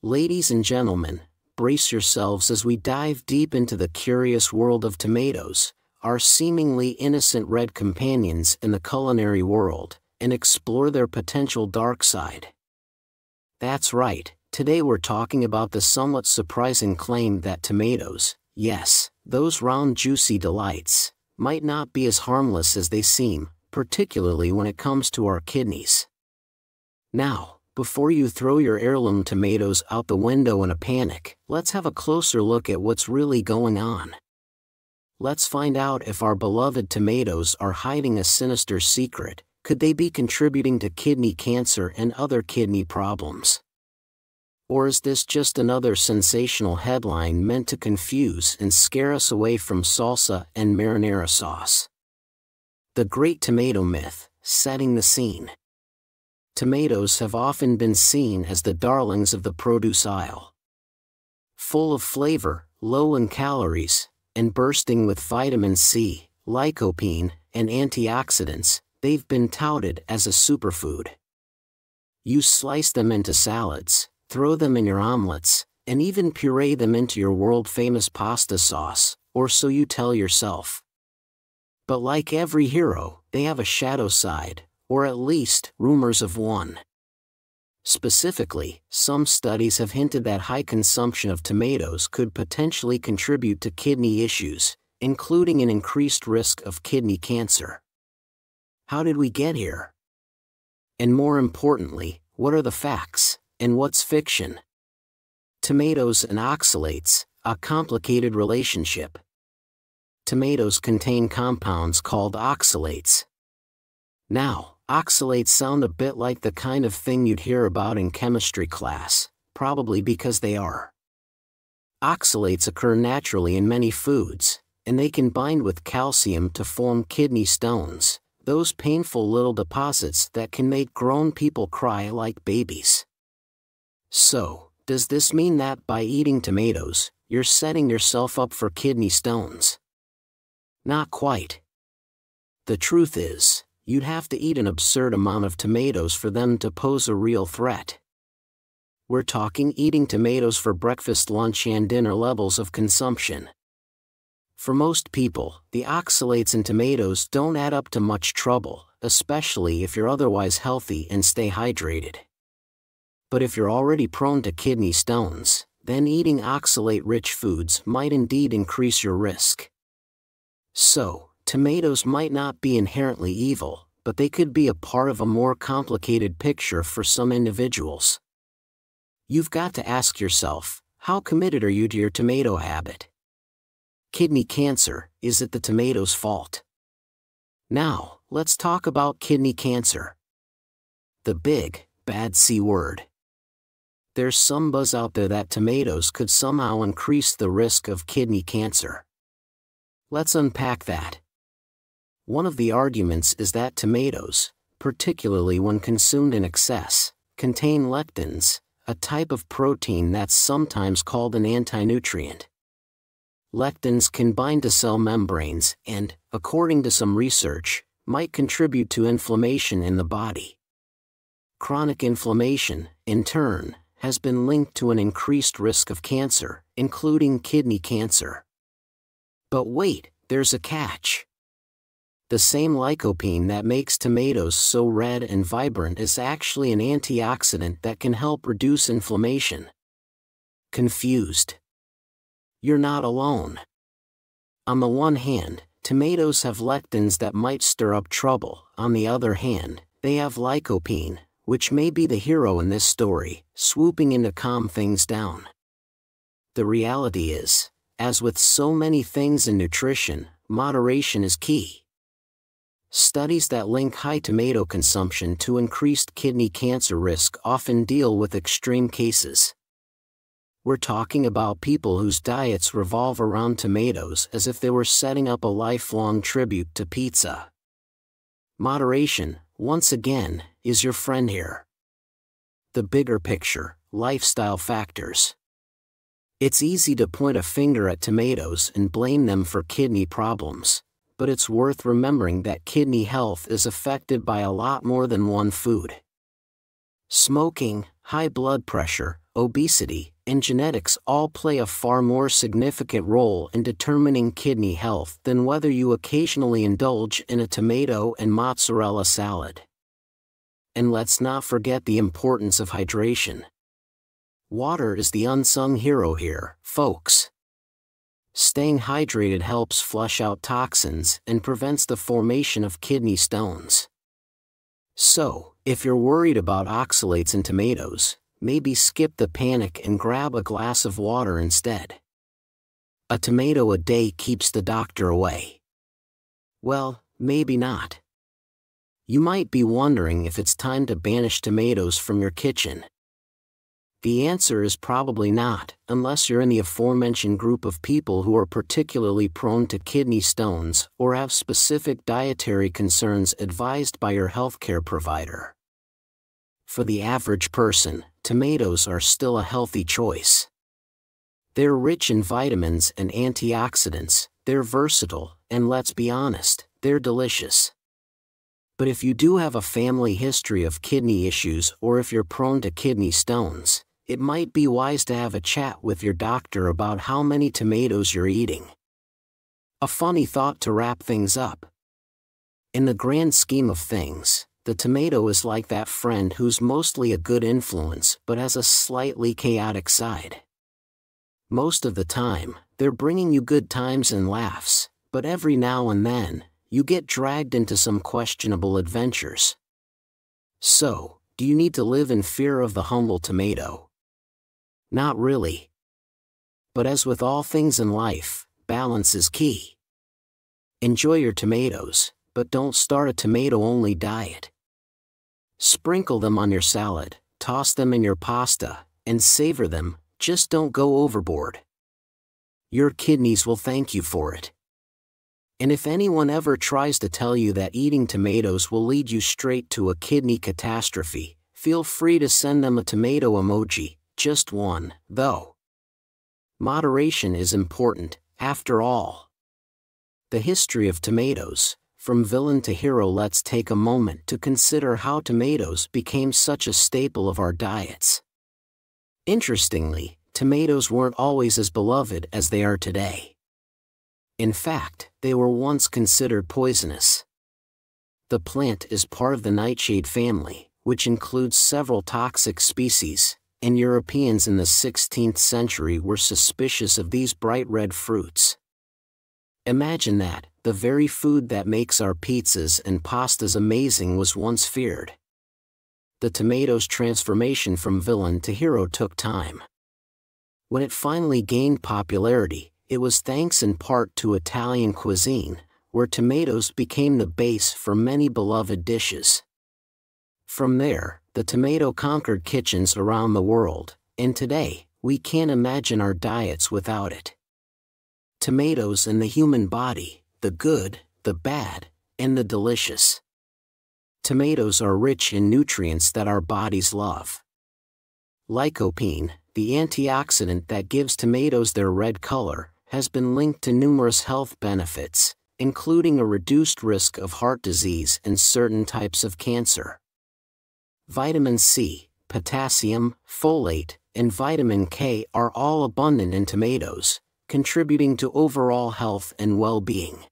Ladies and gentlemen, brace yourselves as we dive deep into the curious world of tomatoes, our seemingly innocent red companions in the culinary world, and explore their potential dark side. That's right, today we're talking about the somewhat surprising claim that tomatoes, yes, those round juicy delights, might not be as harmless as they seem, particularly when it comes to our kidneys. Now, before you throw your heirloom tomatoes out the window in a panic, let's have a closer look at what's really going on. Let's find out if our beloved tomatoes are hiding a sinister secret. Could they be contributing to kidney cancer and other kidney problems? Or is this just another sensational headline meant to confuse and scare us away from salsa and marinara sauce? The Great Tomato Myth, setting the scene. Tomatoes have often been seen as the darlings of the produce aisle. Full of flavor, low in calories, and bursting with vitamin C, lycopene, and antioxidants, they've been touted as a superfood. You slice them into salads, throw them in your omelets, and even puree them into your world-famous pasta sauce, or so you tell yourself. But like every hero, they have a shadow side, or at least, rumors of one. Specifically, some studies have hinted that high consumption of tomatoes could potentially contribute to kidney issues, including an increased risk of kidney cancer. How did we get here? And more importantly, what are the facts, and what's fiction? Tomatoes and oxalates, a complicated relationship. Tomatoes contain compounds called oxalates. Now, oxalates sound a bit like the kind of thing you'd hear about in chemistry class, probably because they are. Oxalates occur naturally in many foods, and they can bind with calcium to form kidney stones, those painful little deposits that can make grown people cry like babies. So, does this mean that by eating tomatoes, you're setting yourself up for kidney stones? Not quite. The truth is, you'd have to eat an absurd amount of tomatoes for them to pose a real threat. We're talking eating tomatoes for breakfast, lunch, and dinner levels of consumption. For most people, the oxalates in tomatoes don't add up to much trouble, especially if you're otherwise healthy and stay hydrated. But if you're already prone to kidney stones, then eating oxalate-rich foods might indeed increase your risk. So, tomatoes might not be inherently evil, but they could be a part of a more complicated picture for some individuals. You've got to ask yourself, how committed are you to your tomato habit? Kidney cancer, is it the tomato's fault? Now, let's talk about kidney cancer. The big, bad C word. There's some buzz out there that tomatoes could somehow increase the risk of kidney cancer. Let's unpack that. One of the arguments is that tomatoes, particularly when consumed in excess, contain lectins, a type of protein that's sometimes called an antinutrient. Lectins can bind to cell membranes and, according to some research, might contribute to inflammation in the body. Chronic inflammation, in turn, has been linked to an increased risk of cancer, including kidney cancer. But wait, there's a catch. The same lycopene that makes tomatoes so red and vibrant is actually an antioxidant that can help reduce inflammation. Confused? You're not alone. On the one hand, tomatoes have lectins that might stir up trouble. On the other hand, they have lycopene, which may be the hero in this story, swooping in to calm things down. The reality is, as with so many things in nutrition, moderation is key. Studies that link high tomato consumption to increased kidney cancer risk often deal with extreme cases. We're talking about people whose diets revolve around tomatoes as if they were setting up a lifelong tribute to pizza. Moderation, once again, is your friend here. The bigger picture, lifestyle factors. It's easy to point a finger at tomatoes and blame them for kidney problems, but it's worth remembering that kidney health is affected by a lot more than one food. Smoking, high blood pressure, obesity, and genetics all play a far more significant role in determining kidney health than whether you occasionally indulge in a tomato and mozzarella salad. And let's not forget the importance of hydration. Water is the unsung hero here, folks. Staying hydrated helps flush out toxins and prevents the formation of kidney stones. So, if you're worried about oxalates in tomatoes, maybe skip the panic and grab a glass of water instead. A tomato a day keeps the doctor away. Well, maybe not. You might be wondering if it's time to banish tomatoes from your kitchen. The answer is probably not, unless you're in the aforementioned group of people who are particularly prone to kidney stones or have specific dietary concerns advised by your healthcare provider. For the average person, tomatoes are still a healthy choice. They're rich in vitamins and antioxidants, they're versatile, and let's be honest, they're delicious. But if you do have a family history of kidney issues or if you're prone to kidney stones, it might be wise to have a chat with your doctor about how many tomatoes you're eating. A funny thought to wrap things up. In the grand scheme of things, the tomato is like that friend who's mostly a good influence but has a slightly chaotic side. Most of the time, they're bringing you good times and laughs, but every now and then, you get dragged into some questionable adventures. So, do you need to live in fear of the humble tomato? Not really. But as with all things in life, balance is key. Enjoy your tomatoes, but don't start a tomato-only diet. Sprinkle them on your salad, toss them in your pasta, and savor them, just don't go overboard. Your kidneys will thank you for it. And if anyone ever tries to tell you that eating tomatoes will lead you straight to a kidney catastrophe, feel free to send them a tomato emoji, just one, though. Moderation is important, after all. The history of tomatoes, from villain to hero. Let's take a moment to consider how tomatoes became such a staple of our diets. Interestingly, tomatoes weren't always as beloved as they are today. In fact, they were once considered poisonous. The plant is part of the nightshade family, which includes several toxic species, and Europeans in the 16th century were suspicious of these bright red fruits. Imagine that, the very food that makes our pizzas and pastas amazing was once feared. The tomato's transformation from villain to hero took time. When it finally gained popularity, it was thanks in part to Italian cuisine, where tomatoes became the base for many beloved dishes. From there, the tomato conquered kitchens around the world, and today, we can't imagine our diets without it. Tomatoes in the human body, the good, the bad, and the delicious. Tomatoes are rich in nutrients that our bodies love. Lycopene, the antioxidant that gives tomatoes their red color, has been linked to numerous health benefits, including a reduced risk of heart disease and certain types of cancer. Vitamin C, potassium, folate, and vitamin K are all abundant in tomatoes, contributing to overall health and well-being.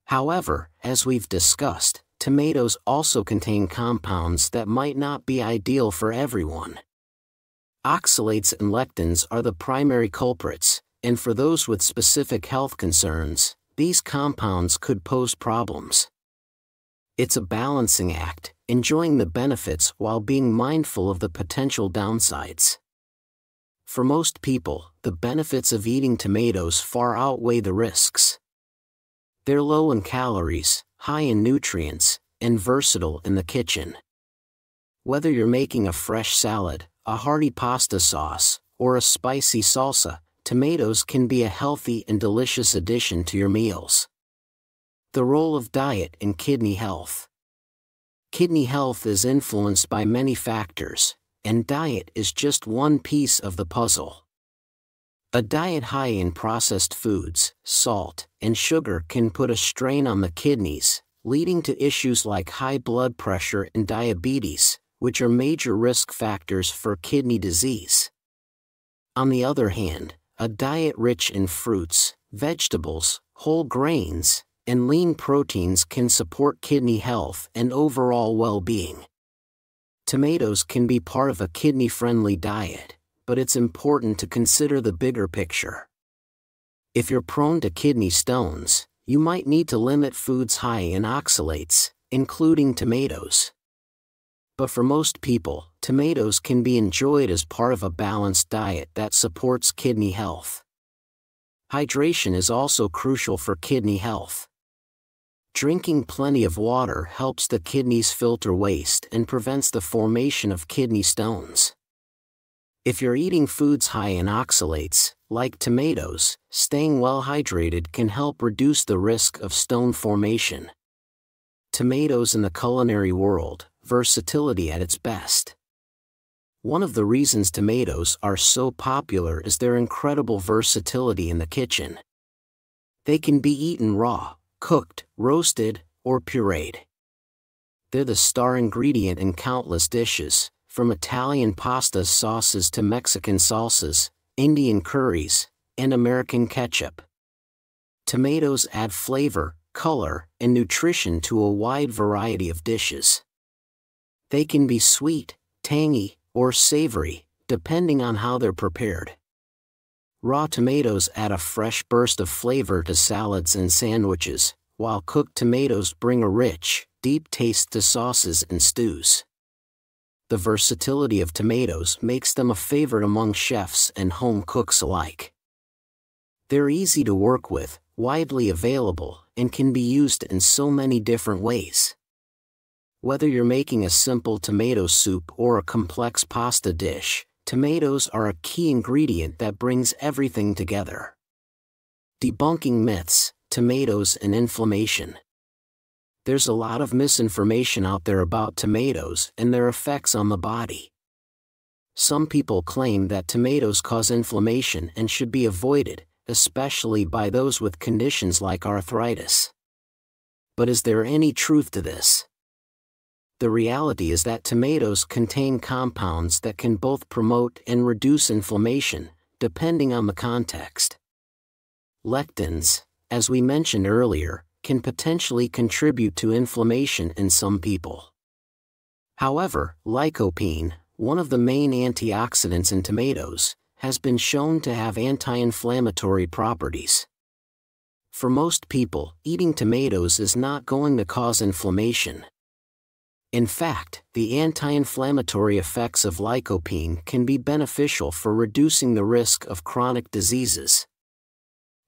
However, as we've discussed, tomatoes also contain compounds that might not be ideal for everyone. Oxalates and lectins are the primary culprits, and for those with specific health concerns, these compounds could pose problems. It's a balancing act, enjoying the benefits while being mindful of the potential downsides. For most people, the benefits of eating tomatoes far outweigh the risks. They're low in calories, high in nutrients, and versatile in the kitchen. Whether you're making a fresh salad, a hearty pasta sauce, or a spicy salsa, tomatoes can be a healthy and delicious addition to your meals. The role of diet in kidney health. Kidney health is influenced by many factors, and diet is just one piece of the puzzle. A diet high in processed foods, salt, and sugar can put a strain on the kidneys, leading to issues like high blood pressure and diabetes, which are major risk factors for kidney disease. On the other hand, a diet rich in fruits, vegetables, whole grains, and lean proteins can support kidney health and overall well-being. Tomatoes can be part of a kidney-friendly diet, but it's important to consider the bigger picture. If you're prone to kidney stones, you might need to limit foods high in oxalates, including tomatoes. But for most people, tomatoes can be enjoyed as part of a balanced diet that supports kidney health. Hydration is also crucial for kidney health. Drinking plenty of water helps the kidneys filter waste and prevents the formation of kidney stones. If you're eating foods high in oxalates, like tomatoes, staying well hydrated can help reduce the risk of stone formation. Tomatoes in the culinary world, versatility at its best. One of the reasons tomatoes are so popular is their incredible versatility in the kitchen. They can be eaten raw, cooked, roasted, or pureed. They're the star ingredient in countless dishes, from Italian pasta sauces to Mexican salsas, Indian curries, and American ketchup. Tomatoes add flavor, color, and nutrition to a wide variety of dishes. They can be sweet, tangy, or savory, depending on how they're prepared. Raw tomatoes add a fresh burst of flavor to salads and sandwiches, while cooked tomatoes bring a rich, deep taste to sauces and stews. The versatility of tomatoes makes them a favorite among chefs and home cooks alike. They're easy to work with, widely available, and can be used in so many different ways. Whether you're making a simple tomato soup or a complex pasta dish, tomatoes are a key ingredient that brings everything together. Debunking myths, tomatoes and inflammation. There's a lot of misinformation out there about tomatoes and their effects on the body. Some people claim that tomatoes cause inflammation and should be avoided, especially by those with conditions like arthritis. But is there any truth to this? The reality is that tomatoes contain compounds that can both promote and reduce inflammation, depending on the context. Lectins, as we mentioned earlier, can potentially contribute to inflammation in some people. However, lycopene, one of the main antioxidants in tomatoes, has been shown to have anti-inflammatory properties. For most people, eating tomatoes is not going to cause inflammation. In fact, the anti-inflammatory effects of lycopene can be beneficial for reducing the risk of chronic diseases.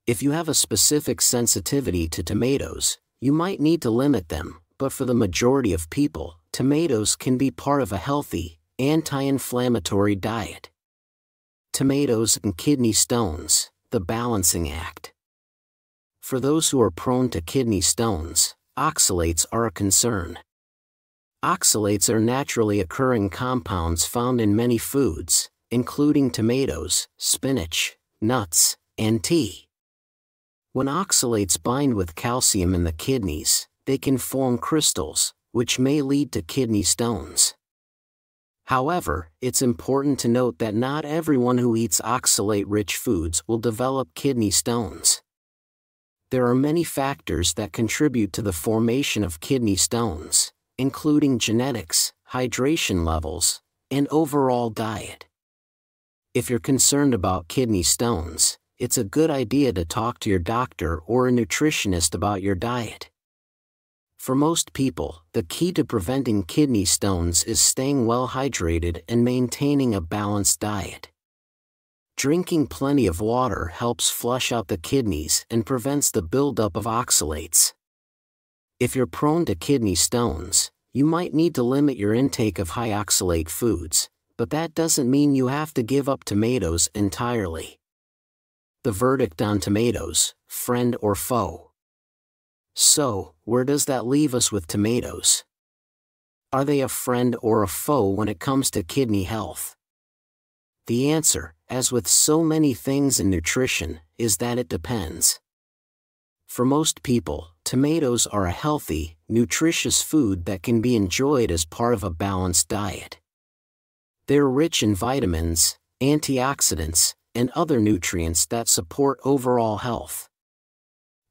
If you have a specific sensitivity to tomatoes, you might need to limit them, but for the majority of people, tomatoes can be part of a healthy, anti-inflammatory diet. Tomatoes and kidney stones, the balancing act. For those who are prone to kidney stones, oxalates are a concern. Oxalates are naturally occurring compounds found in many foods, including tomatoes, spinach, nuts, and tea. When oxalates bind with calcium in the kidneys, they can form crystals, which may lead to kidney stones. However, it's important to note that not everyone who eats oxalate-rich foods will develop kidney stones. There are many factors that contribute to the formation of kidney stones, including genetics, hydration levels, and overall diet. If you're concerned about kidney stones, it's a good idea to talk to your doctor or a nutritionist about your diet. For most people, the key to preventing kidney stones is staying well hydrated and maintaining a balanced diet. Drinking plenty of water helps flush out the kidneys and prevents the buildup of oxalates. If you're prone to kidney stones, you might need to limit your intake of high oxalate foods, but that doesn't mean you have to give up tomatoes entirely. The verdict on tomatoes, friend or foe? So, where does that leave us with tomatoes? Are they a friend or a foe when it comes to kidney health? The answer, as with so many things in nutrition, is that it depends. For most people, tomatoes are a healthy, nutritious food that can be enjoyed as part of a balanced diet. They're rich in vitamins, antioxidants, and other nutrients that support overall health.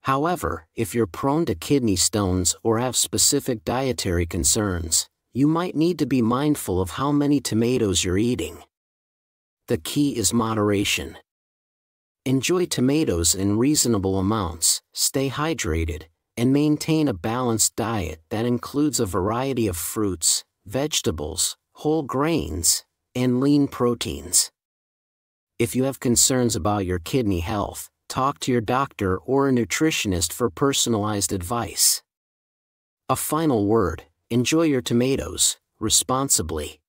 However, if you're prone to kidney stones or have specific dietary concerns, you might need to be mindful of how many tomatoes you're eating. The key is moderation. Enjoy tomatoes in reasonable amounts, stay hydrated, and maintain a balanced diet that includes a variety of fruits, vegetables, whole grains, and lean proteins. If you have concerns about your kidney health, talk to your doctor or a nutritionist for personalized advice. A final word: enjoy your tomatoes, responsibly.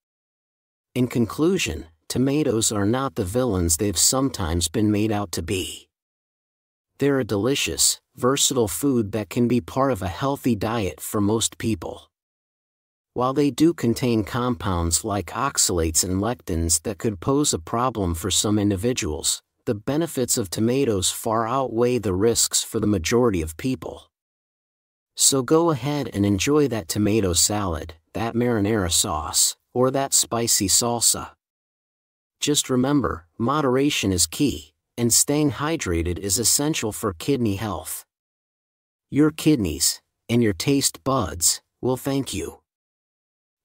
In conclusion, tomatoes are not the villains they've sometimes been made out to be. They're a delicious, versatile food that can be part of a healthy diet for most people. While they do contain compounds like oxalates and lectins that could pose a problem for some individuals, the benefits of tomatoes far outweigh the risks for the majority of people. So go ahead and enjoy that tomato salad, that marinara sauce, or that spicy salsa. Just remember, moderation is key, and staying hydrated is essential for kidney health. Your kidneys, and your taste buds, will thank you.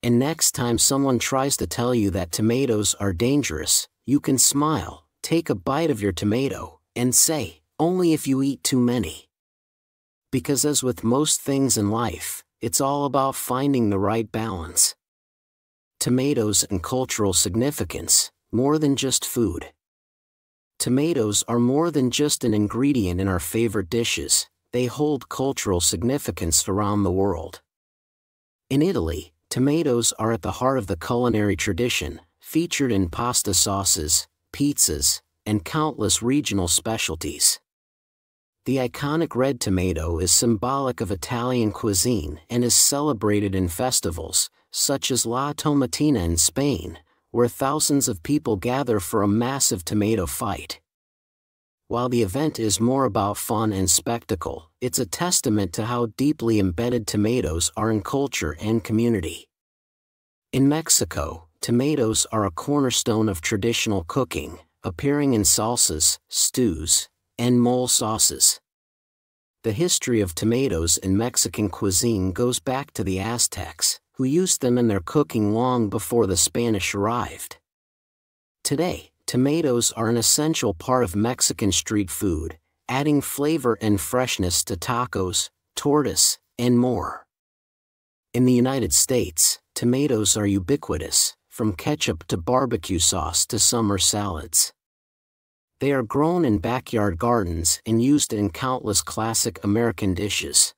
And next time someone tries to tell you that tomatoes are dangerous, you can smile, take a bite of your tomato, and say, "Only if you eat too many." Because as with most things in life, it's all about finding the right balance. Tomatoes and cultural significance: more than just food. Tomatoes are more than just an ingredient in our favorite dishes, they hold cultural significance around the world. In Italy, tomatoes are at the heart of the culinary tradition, featured in pasta sauces, pizzas, and countless regional specialties. The iconic red tomato is symbolic of Italian cuisine and is celebrated in festivals, such as La Tomatina in Spain, where thousands of people gather for a massive tomato fight. While the event is more about fun and spectacle, it's a testament to how deeply embedded tomatoes are in culture and community. In Mexico, tomatoes are a cornerstone of traditional cooking, appearing in salsas, stews, and mole sauces. The history of tomatoes in Mexican cuisine goes back to the Aztecs, who used them in their cooking long before the Spanish arrived. Today, tomatoes are an essential part of Mexican street food, adding flavor and freshness to tacos, tortas, and more. In the United States, tomatoes are ubiquitous, from ketchup to barbecue sauce to summer salads. They are grown in backyard gardens and used in countless classic American dishes.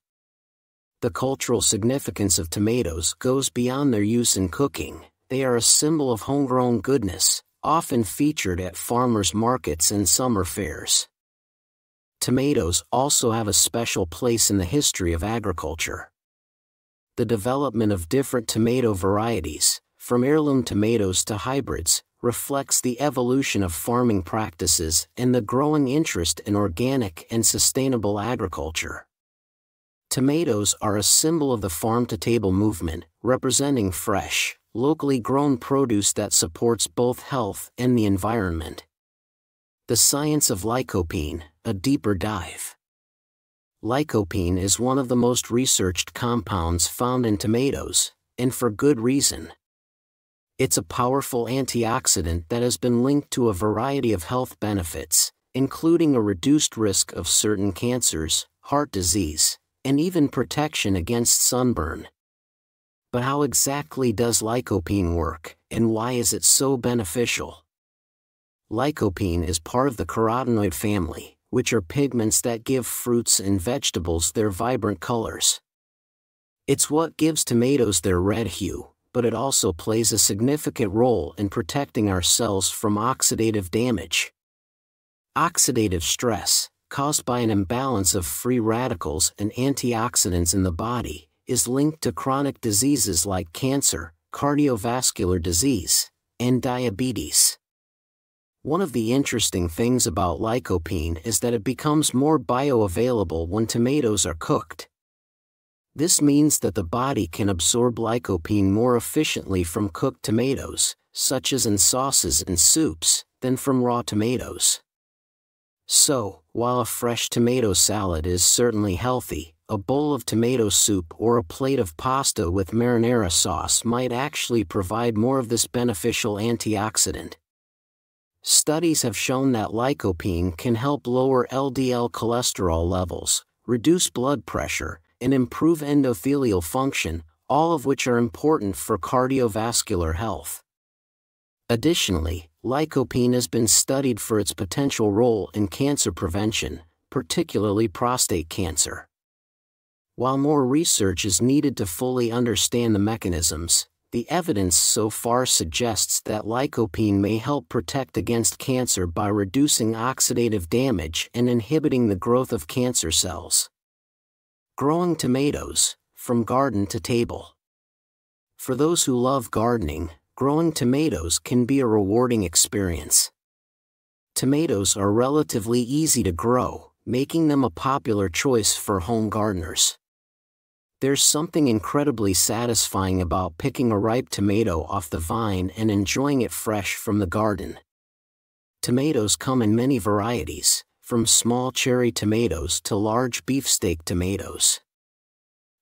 The cultural significance of tomatoes goes beyond their use in cooking. They are a symbol of homegrown goodness, often featured at farmers' markets and summer fairs. Tomatoes also have a special place in the history of agriculture. The development of different tomato varieties, from heirloom tomatoes to hybrids, reflects the evolution of farming practices and the growing interest in organic and sustainable agriculture. Tomatoes are a symbol of the farm-to-table movement, representing fresh, locally grown produce that supports both health and the environment. The science of lycopene, a deeper dive. Lycopene is one of the most researched compounds found in tomatoes, and for good reason. It's a powerful antioxidant that has been linked to a variety of health benefits, including a reduced risk of certain cancers, heart disease, and even protection against sunburn. But how exactly does lycopene work, and why is it so beneficial? Lycopene is part of the carotenoid family, which are pigments that give fruits and vegetables their vibrant colors. It's what gives tomatoes their red hue, but it also plays a significant role in protecting our cells from oxidative damage. Oxidative stress, caused by an imbalance of free radicals and antioxidants in the body, is linked to chronic diseases like cancer, cardiovascular disease, and diabetes. One of the interesting things about lycopene is that it becomes more bioavailable when tomatoes are cooked. This means that the body can absorb lycopene more efficiently from cooked tomatoes, such as in sauces and soups, than from raw tomatoes. So, while a fresh tomato salad is certainly healthy, a bowl of tomato soup or a plate of pasta with marinara sauce might actually provide more of this beneficial antioxidant. Studies have shown that lycopene can help lower LDL cholesterol levels, reduce blood pressure, and improve endothelial function, all of which are important for cardiovascular health. Additionally, lycopene has been studied for its potential role in cancer prevention, particularly prostate cancer. While more research is needed to fully understand the mechanisms, the evidence so far suggests that lycopene may help protect against cancer by reducing oxidative damage and inhibiting the growth of cancer cells. Growing tomatoes, from garden to table. For those who love gardening, growing tomatoes can be a rewarding experience. Tomatoes are relatively easy to grow, making them a popular choice for home gardeners. There's something incredibly satisfying about picking a ripe tomato off the vine and enjoying it fresh from the garden. Tomatoes come in many varieties, from small cherry tomatoes to large beefsteak tomatoes.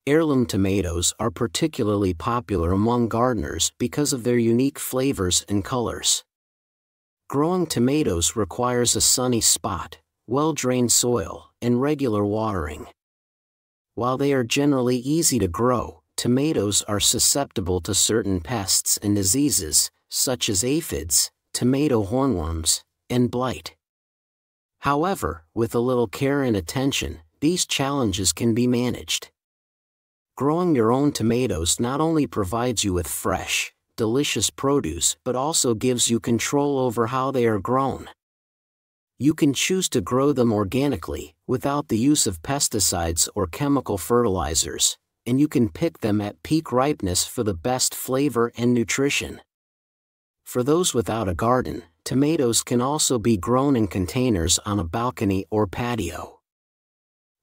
Heirloom tomatoes are particularly popular among gardeners because of their unique flavors and colors. Growing tomatoes requires a sunny spot, well-drained soil, and regular watering. While they are generally easy to grow, tomatoes are susceptible to certain pests and diseases, such as aphids, tomato hornworms, and blight. However, with a little care and attention, these challenges can be managed. Growing your own tomatoes not only provides you with fresh, delicious produce but also gives you control over how they are grown. You can choose to grow them organically, without the use of pesticides or chemical fertilizers, and you can pick them at peak ripeness for the best flavor and nutrition. For those without a garden, tomatoes can also be grown in containers on a balcony or patio.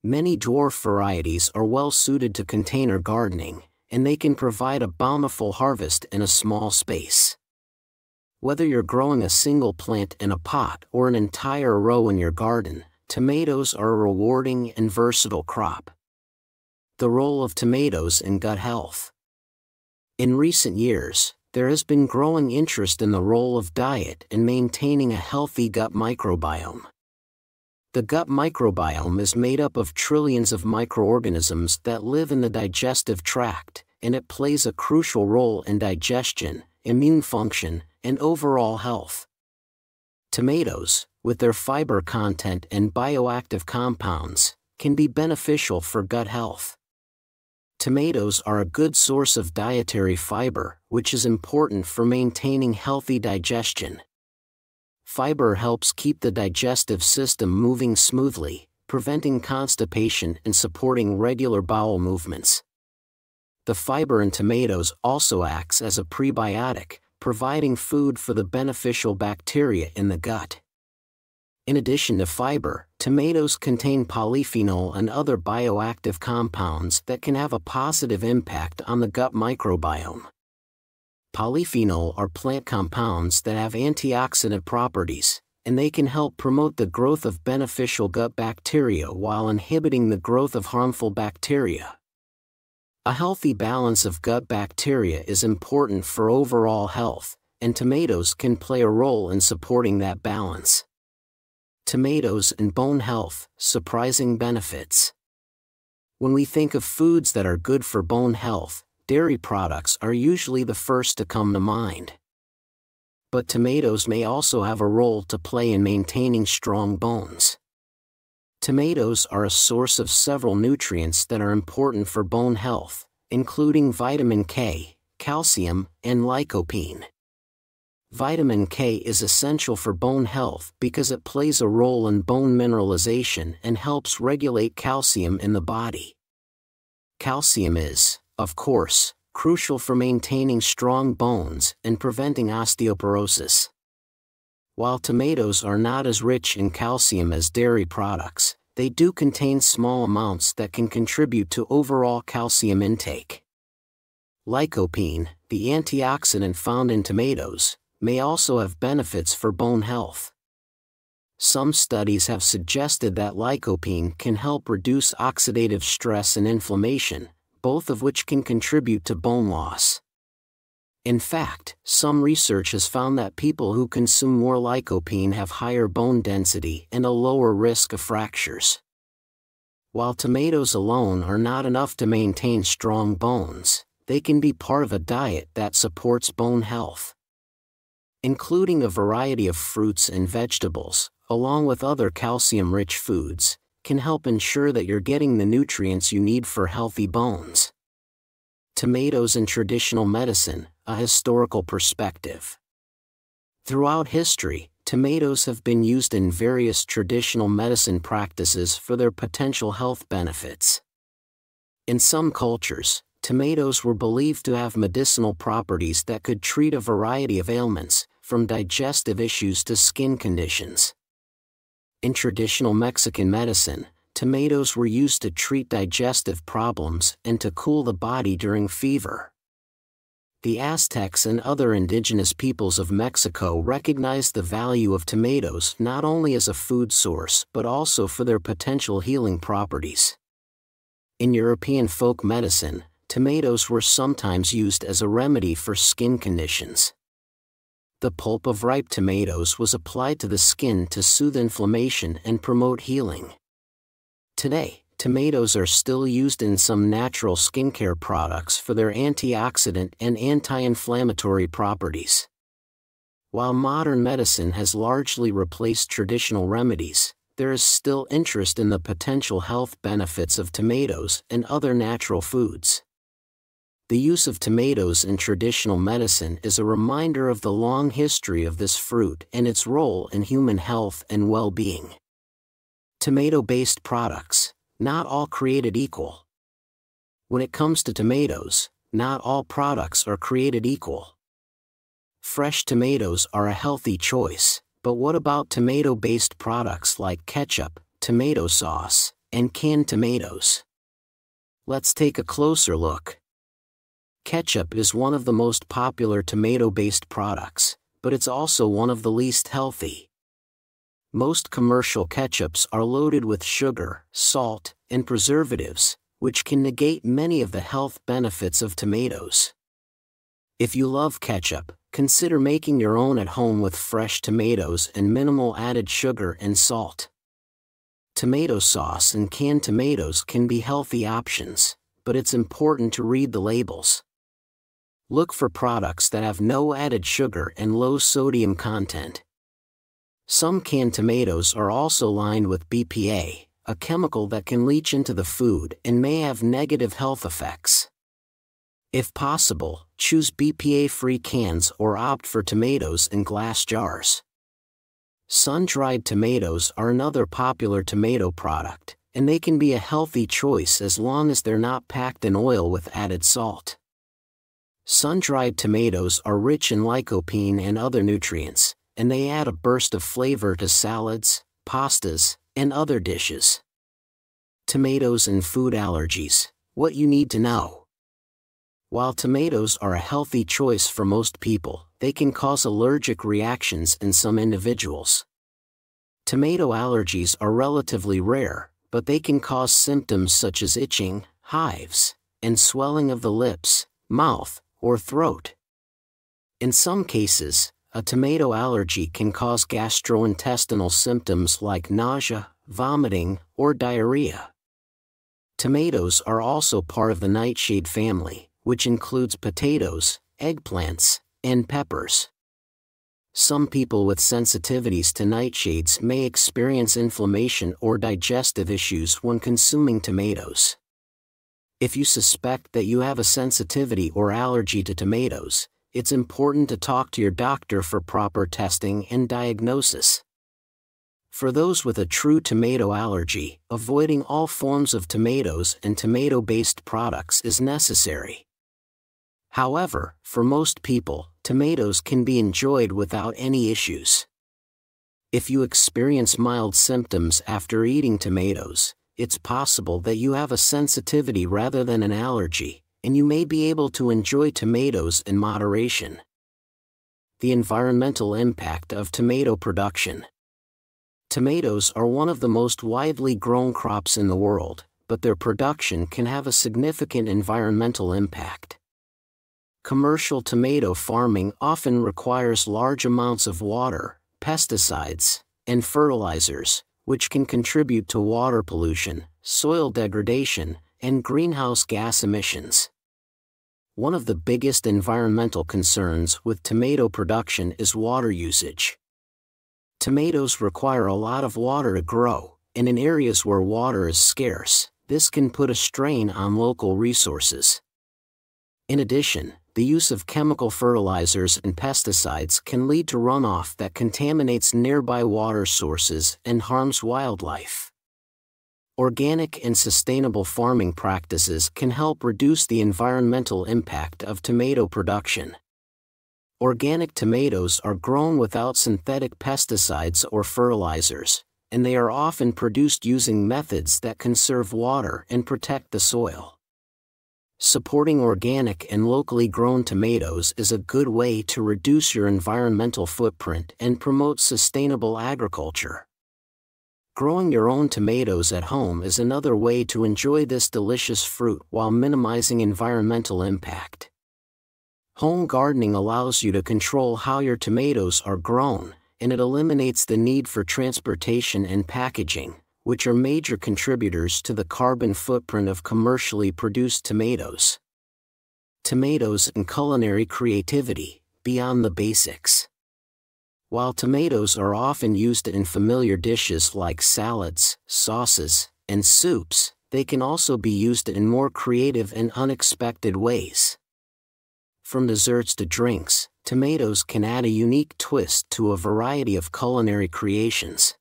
Many dwarf varieties are well suited to container gardening, and they can provide a bountiful harvest in a small space. Whether you're growing a single plant in a pot or an entire row in your garden, tomatoes are a rewarding and versatile crop. The role of tomatoes in gut health. In recent years, there has been growing interest in the role of diet in maintaining a healthy gut microbiome. The gut microbiome is made up of trillions of microorganisms that live in the digestive tract, and it plays a crucial role in digestion, immune function, and overall health. Tomatoes, with their fiber content and bioactive compounds, can be beneficial for gut health. Tomatoes are a good source of dietary fiber, which is important for maintaining healthy digestion. Fiber helps keep the digestive system moving smoothly, preventing constipation and supporting regular bowel movements. The fiber in tomatoes also acts as a prebiotic, providing food for the beneficial bacteria in the gut. In addition to fiber, tomatoes contain polyphenol and other bioactive compounds that can have a positive impact on the gut microbiome. Polyphenol are plant compounds that have antioxidant properties, and they can help promote the growth of beneficial gut bacteria while inhibiting the growth of harmful bacteria. A healthy balance of gut bacteria is important for overall health, and tomatoes can play a role in supporting that balance. Tomatoes and bone health, surprising benefits. When we think of foods that are good for bone health, dairy products are usually the first to come to mind. But tomatoes may also have a role to play in maintaining strong bones. Tomatoes are a source of several nutrients that are important for bone health, including vitamin K, calcium, and lycopene. Vitamin K is essential for bone health because it plays a role in bone mineralization and helps regulate calcium in the body. Calcium is, of course, crucial for maintaining strong bones and preventing osteoporosis. While tomatoes are not as rich in calcium as dairy products, they do contain small amounts that can contribute to overall calcium intake. Lycopene, the antioxidant found in tomatoes, may also have benefits for bone health. Some studies have suggested that lycopene can help reduce oxidative stress and inflammation, both of which can contribute to bone loss. In fact, some research has found that people who consume more lycopene have higher bone density and a lower risk of fractures. While tomatoes alone are not enough to maintain strong bones, they can be part of a diet that supports bone health. Including a variety of fruits and vegetables, along with other calcium-rich foods, can help ensure that you're getting the nutrients you need for healthy bones. Tomatoes in traditional medicine, a historical perspective. Throughout history, tomatoes have been used in various traditional medicine practices for their potential health benefits. In some cultures, tomatoes were believed to have medicinal properties that could treat a variety of ailments, from digestive issues to skin conditions. In traditional Mexican medicine, tomatoes were used to treat digestive problems and to cool the body during fever. The Aztecs and other indigenous peoples of Mexico recognized the value of tomatoes not only as a food source but also for their potential healing properties. In European folk medicine, tomatoes were sometimes used as a remedy for skin conditions. The pulp of ripe tomatoes was applied to the skin to soothe inflammation and promote healing. Today, tomatoes are still used in some natural skincare products for their antioxidant and anti-inflammatory properties. While modern medicine has largely replaced traditional remedies, there is still interest in the potential health benefits of tomatoes and other natural foods. The use of tomatoes in traditional medicine is a reminder of the long history of this fruit and its role in human health and well-being. Tomato-based products, not all created equal. When it comes to tomatoes, not all products are created equal. Fresh tomatoes are a healthy choice, but what about tomato-based products like ketchup, tomato sauce, and canned tomatoes? Let's take a closer look. Ketchup is one of the most popular tomato-based products, but it's also one of the least healthy. Most commercial ketchups are loaded with sugar, salt, and preservatives, which can negate many of the health benefits of tomatoes. If you love ketchup, consider making your own at home with fresh tomatoes and minimal added sugar and salt. Tomato sauce and canned tomatoes can be healthy options, but it's important to read the labels. Look for products that have no added sugar and low sodium content. Some canned tomatoes are also lined with BPA, a chemical that can leach into the food and may have negative health effects. If possible, choose BPA-free cans or opt for tomatoes in glass jars. Sun-dried tomatoes are another popular tomato product, and they can be a healthy choice as long as they're not packed in oil with added salt. Sun-dried tomatoes are rich in lycopene and other nutrients, and they add a burst of flavor to salads, pastas, and other dishes. Tomatoes and food allergies, what you need to know. While tomatoes are a healthy choice for most people, they can cause allergic reactions in some individuals. Tomato allergies are relatively rare, but they can cause symptoms such as itching, hives, and swelling of the lips, mouth, or throat. In some cases, a tomato allergy can cause gastrointestinal symptoms like nausea, vomiting, or diarrhea. Tomatoes are also part of the nightshade family, which includes potatoes, eggplants, and peppers. Some people with sensitivities to nightshades may experience inflammation or digestive issues when consuming tomatoes. If you suspect that you have a sensitivity or allergy to tomatoes, it's important to talk to your doctor for proper testing and diagnosis. For those with a true tomato allergy, avoiding all forms of tomatoes and tomato-based products is necessary. However, for most people, tomatoes can be enjoyed without any issues. If you experience mild symptoms after eating tomatoes, it's possible that you have a sensitivity rather than an allergy, and you may be able to enjoy tomatoes in moderation. The environmental impact of tomato production. Tomatoes are one of the most widely grown crops in the world, but their production can have a significant environmental impact. Commercial tomato farming often requires large amounts of water, pesticides, and fertilizers, which can contribute to water pollution, soil degradation, and greenhouse gas emissions. One of the biggest environmental concerns with tomato production is water usage. Tomatoes require a lot of water to grow, and in areas where water is scarce, this can put a strain on local resources. In addition, the use of chemical fertilizers and pesticides can lead to runoff that contaminates nearby water sources and harms wildlife. Organic and sustainable farming practices can help reduce the environmental impact of tomato production. Organic tomatoes are grown without synthetic pesticides or fertilizers, and they are often produced using methods that conserve water and protect the soil. Supporting organic and locally grown tomatoes is a good way to reduce your environmental footprint and promote sustainable agriculture. Growing your own tomatoes at home is another way to enjoy this delicious fruit while minimizing environmental impact. Home gardening allows you to control how your tomatoes are grown, and it eliminates the need for transportation and packaging, which are major contributors to the carbon footprint of commercially produced tomatoes. Tomatoes and culinary creativity, beyond the basics. While tomatoes are often used in familiar dishes like salads, sauces, and soups, they can also be used in more creative and unexpected ways. From desserts to drinks, tomatoes can add a unique twist to a variety of culinary creations.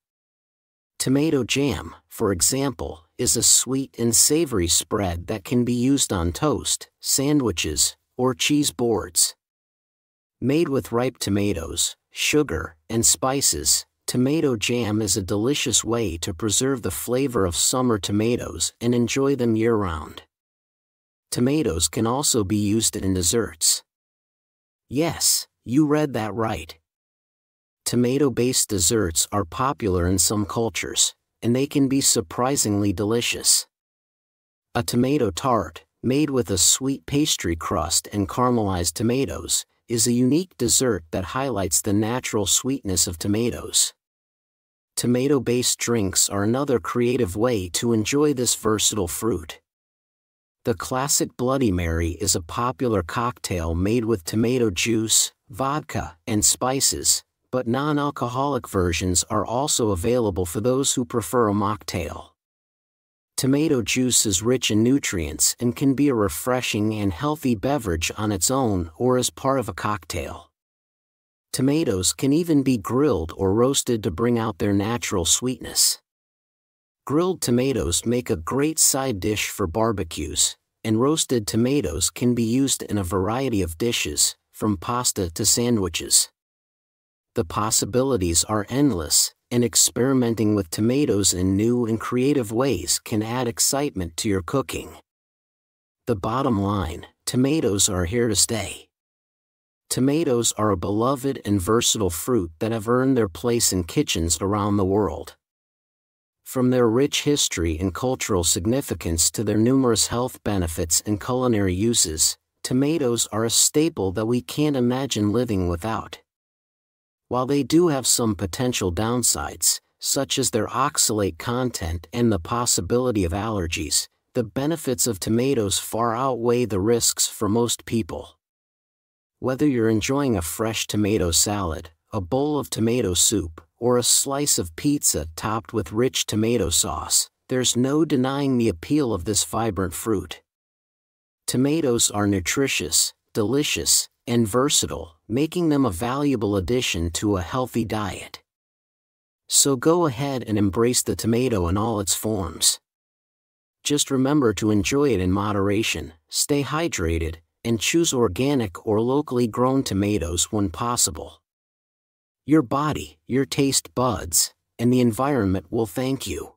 Tomato jam, for example, is a sweet and savory spread that can be used on toast, sandwiches, or cheese boards. Made with ripe tomatoes, sugar, and spices, tomato jam is a delicious way to preserve the flavor of summer tomatoes and enjoy them year-round. Tomatoes can also be used in desserts. Yes, you read that right. Tomato-based desserts are popular in some cultures, and they can be surprisingly delicious. A tomato tart, made with a sweet pastry crust and caramelized tomatoes, is a unique dessert that highlights the natural sweetness of tomatoes. Tomato-based drinks are another creative way to enjoy this versatile fruit. The classic Bloody Mary is a popular cocktail made with tomato juice, vodka, and spices, but non-alcoholic versions are also available for those who prefer a mocktail. Tomato juice is rich in nutrients and can be a refreshing and healthy beverage on its own or as part of a cocktail. Tomatoes can even be grilled or roasted to bring out their natural sweetness. Grilled tomatoes make a great side dish for barbecues, and roasted tomatoes can be used in a variety of dishes, from pasta to sandwiches. The possibilities are endless, and experimenting with tomatoes in new and creative ways can add excitement to your cooking. The bottom line, tomatoes are here to stay. Tomatoes are a beloved and versatile fruit that have earned their place in kitchens around the world. From their rich history and cultural significance to their numerous health benefits and culinary uses, tomatoes are a staple that we can't imagine living without. While they do have some potential downsides, such as their oxalate content and the possibility of allergies, the benefits of tomatoes far outweigh the risks for most people. Whether you're enjoying a fresh tomato salad, a bowl of tomato soup, or a slice of pizza topped with rich tomato sauce, there's no denying the appeal of this vibrant fruit. Tomatoes are nutritious, delicious, and versatile, making them a valuable addition to a healthy diet. So go ahead and embrace the tomato in all its forms. Just remember to enjoy it in moderation, stay hydrated, and choose organic or locally grown tomatoes when possible. Your body, your taste buds, and the environment will thank you.